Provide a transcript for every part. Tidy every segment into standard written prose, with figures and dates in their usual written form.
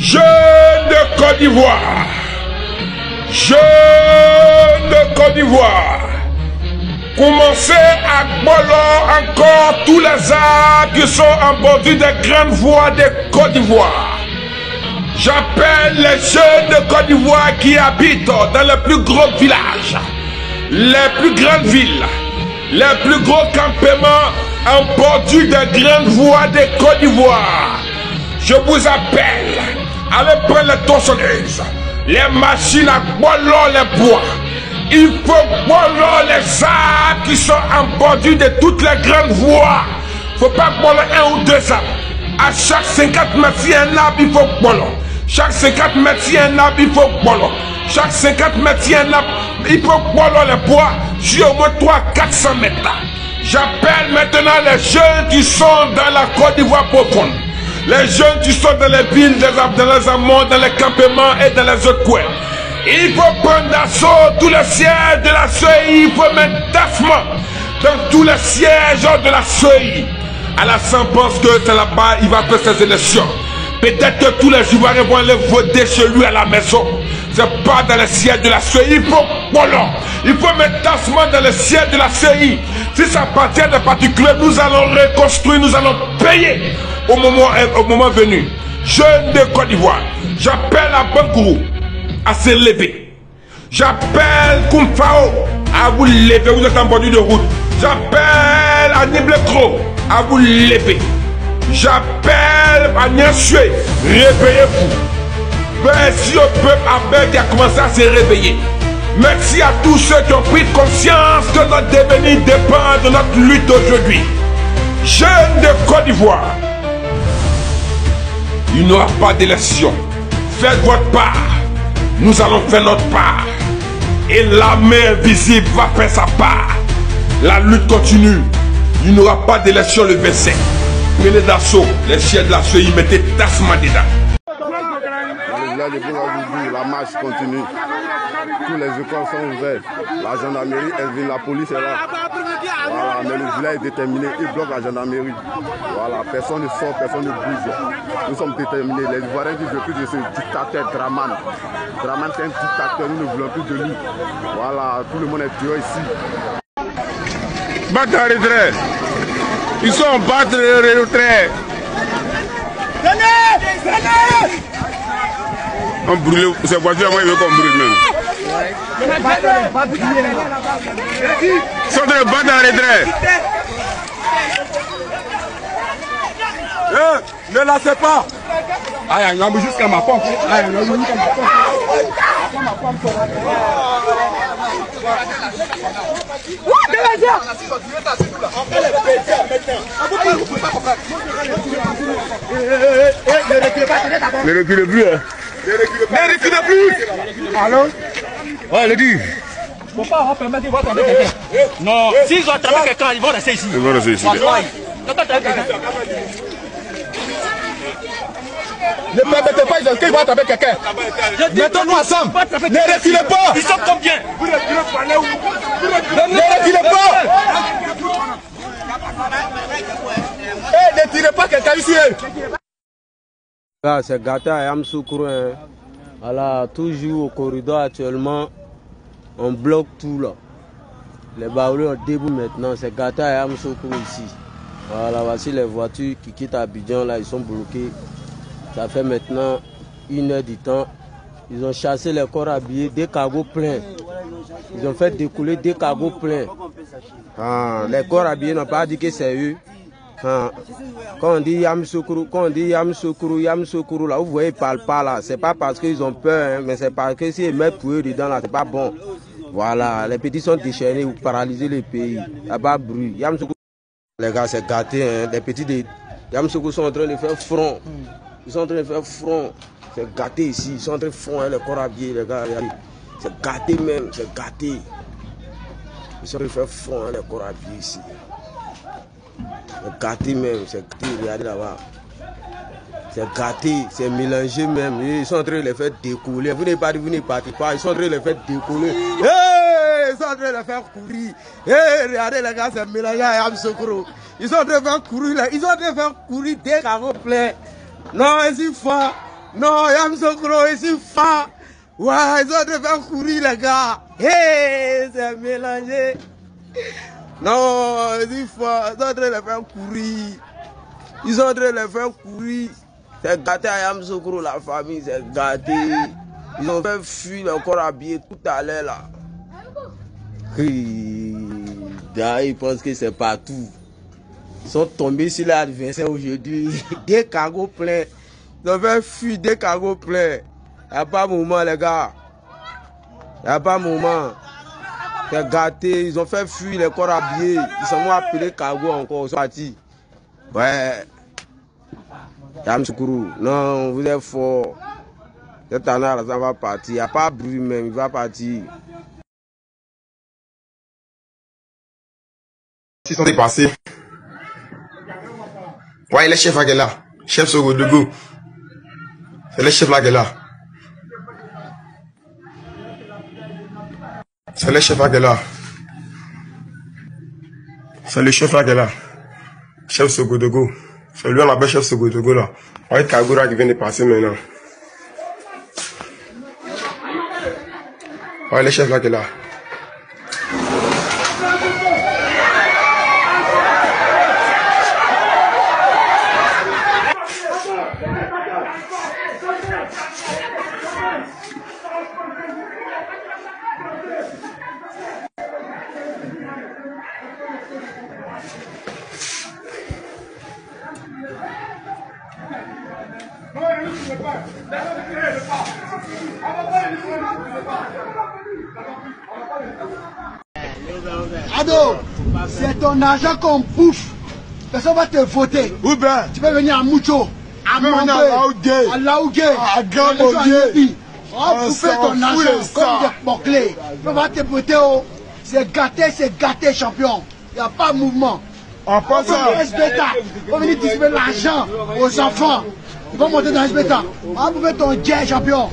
Jeunes de Côte d'Ivoire, jeunes de Côte d'Ivoire, commencez à boire encore tous les arbres qui sont en bordure des grandes voies de Côte d'Ivoire. J'appelle les jeunes de Côte d'Ivoire qui habitent dans les plus gros villages, les plus grandes villes, les plus gros campements en bordure des grandes voies de Côte d'Ivoire. Je vous appelle, allez prendre les tronçonneuses, les machines à boire les bois. Il faut boire les arbres qui sont en bordure de toutes les grandes voies. Il ne faut pas boire un ou deux arbres. À chaque 50 mètres, il y a un arbre, il faut boire. Chaque 50 mètres, il y a un arbre, il faut boire. Chaque 50 mètres, il y a un arbre, il faut boire les bois sur au moins 300-400 mètres. J'appelle maintenant les jeunes qui sont dans la Côte d'Ivoire profonde. Les jeunes qui sont dans les villes, dans les amont, dans les campements et dans les autres coins. Il faut prendre d'assaut tous les sièges de la CEI. Il faut mettre tassement dans tous les sièges de la CEI. Alassane pense que c'est là-bas il va faire ses élections. Peut-être que tous les Ivoiriens vont aller voter chez lui à la maison. C'est pas dans les sièges de la CEI. Il faut il faut mettre tassement dans les sièges de la CEI. Si ça appartient à des particuliers, nous allons reconstruire, nous allons payer au moment venu. Jeunes de Côte d'Ivoire, j'appelle à Bangourou à se lever. J'appelle Koumfao à vous lever, vous êtes en bordure de route. J'appelle à Niblekro à vous lever. J'appelle à Niansue, réveillez-vous. Merci au peuple Abel qui a commencé à se réveiller. Merci à tous ceux qui ont pris conscience que notre devenir dépend de notre lutte aujourd'hui. Jeunes de Côte d'Ivoire, il n'y aura pas d'élection. Faites votre part. Nous allons faire notre part. Et la main invisible va faire sa part. La lutte continue. Il n'y aura pas d'élection le 25. Prenez d'assaut les sièges de la CEI, mettez tassement dedans. Dans le village de Bungagougou, la marche continue. Tous les écoles sont ouvertes. La gendarmerie, elle vient, la police est là. Voilà, mais le village est déterminé. Il bloque la gendarmerie. Voilà, personne ne sort, personne ne bouge. Nous sommes déterminés. Les Ivoiriens qui veulent plus de ce dictateur Dramane. Dramane, c'est un dictateur, nous ne voulons plus de lui. Voilà, tout le monde est dehors ici. Battre en retrait. Ils sont en battre en retrait. Venez! Venez! On brûle, ces voitures, moi, ils veulent qu'on brûle même. Ils sont en train de battre en retrait. Ne lâchez pas! Aïe, on a jusqu'à ma pompe. Aïe, on a jusqu'à ma pompe. Ne reculez plus, hein. Ne reculez plus! Allô? Ouais, le dit. Faut pas avoir permis de voir attraper quelqu'un. Non, s'ils ont attrapé quelqu'un, ils vont rester ici. Ils vont rester ici. Ne permettez pas, ils vont attraper quelqu'un. Mettons-nous ensemble. Ne reculez pas. Ils sont combien? Ne reculez pas. Ne tirez pas quelqu'un ici. C'est Gata et Amsoukro. Voilà, toujours au corridor actuellement, on bloque tout là. Les baoulés ont debout maintenant, c'est Gata et Amsoukro ici. Voilà, voici les voitures qui quittent Abidjan là, ils sont bloqués. Ça fait maintenant 1 heure du temps. Ils ont chassé les corps habillés, des cargos pleins. Ils ont fait découler des cargos pleins. Les corps habillés n'ont pas dit que c'est eux. Quand on dit Yamsoukro, là, vous voyez, ils ne parlent pas là. C'est pas parce qu'ils ont peur, hein, mais c'est parce que s'ils mettent pour eux dedans là, c'est pas bon. Voilà, les petits sont déchaînés ou paralyser le pays. Il n'y a pas de bruit. Yamsoukro, les gars, c'est gâté. Hein. Les petits de Yamsoukro sont en train de faire front. Ils sont en train de faire front. C'est gâté ici. Ils sont en train de faire les corps habillés, les gars. C'est gâté même, c'est gâté. Ils sont en train de faire front, les corps habillés ici. C'est gâté même, c'est gâté, regardez là-bas. C'est gâté, c'est mélangé même. Ils sont en train de les faire décoller. Vous n'êtes pas dit, vous n'êtes pas. Ils sont en train de les faire décoller. Hey, ils sont en train de les faire courir. Hey, regardez les gars, c'est mélangé à Amsoukro. Ils sont en train de faire courir là. Ils sont en train de faire courir des carreaux pleins. Non, c'est fort. Non, Yamoussoukro, ici, fa. Ouais, ils ont dû faire courir, les gars. Hey, c'est mélangé. Non, ici, fa. Ils ont dû les faire courir. Ils ont dû les faire courir. C'est gâté à Yamoussoukro, la famille, c'est gâté. Ils ont fait fuir le corps habillé tout à l'heure, là. Ils pensent que c'est partout. Ils sont tombés sur l'adversaire aujourd'hui. Des cargos pleins. Ils ont fait fuir des cargos pleins. Il n'y a pas de moment, les gars. Il n'y a pas de moment. C'est gâté. Ils ont fait fuir les corps habillés. Ils sont appelés cargos encore. Ils sont partis. Ouais. Yamoussoukro, non, vous êtes fort. Cette année, ça va partir. Il n'y a pas de bruit même. Il va partir. Ils sont dépassés. Ouais, le chef là qui est là. Chef Sogodougou. C'est le chef là qui est là. C'est le chef là qui est là. C'est le chef là qui est là. Chef Sogodougou. C'est lui on appelle chef Sogodougou là. Ouais, Kagura qui vient de passer maintenant. Ouais, le chef là qui est là. Ado, c'est ton argent qu'on bouffe. Personne va te voter. Où ben? Tu peux venir à Moucho, à Mambé, à Laougué, à Gambogué. On va bouffer ton argent comme des bouclés. On va te voter. C'est gâté, champion. Il n'y a pas de mouvement. En passant, on va venir distribuer l'argent aux enfants. Ils vont monter dans SBTA. On va bouffer ton jet, champion.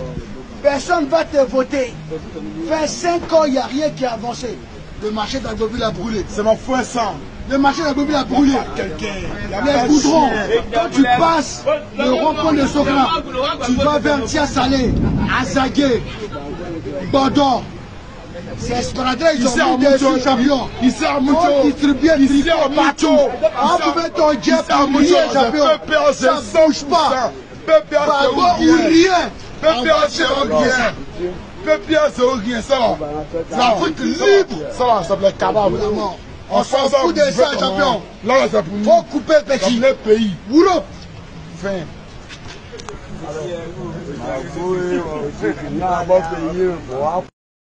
Personne ne va te voter. Fait 5 ans, il n'y a rien qui a avancé. Le marché d'Agboville a brûlé. c'est mon frère sang. Le marché d'Agboville a brûlé. Les goudrons. Quand tu passes le rond-point de Sokra, tu vas vers Tia Salé, Azagué, Bordeaux. C'est Espradel, ils ont mis des champions. Il sert à Moucho. On distribue Il sert à partout. On pouvait ton jet pour briller, champion. Ça ne bouge pas. Pas ou rien. Pépère, c'est rien, ça va. C'est l'Afrique libre. Ça va, ça s'appelle Kabab. On s'en fout de ça, champion. Là, c'est pour nous. Faut couper petit. Dans les pays. Boulot. Fin.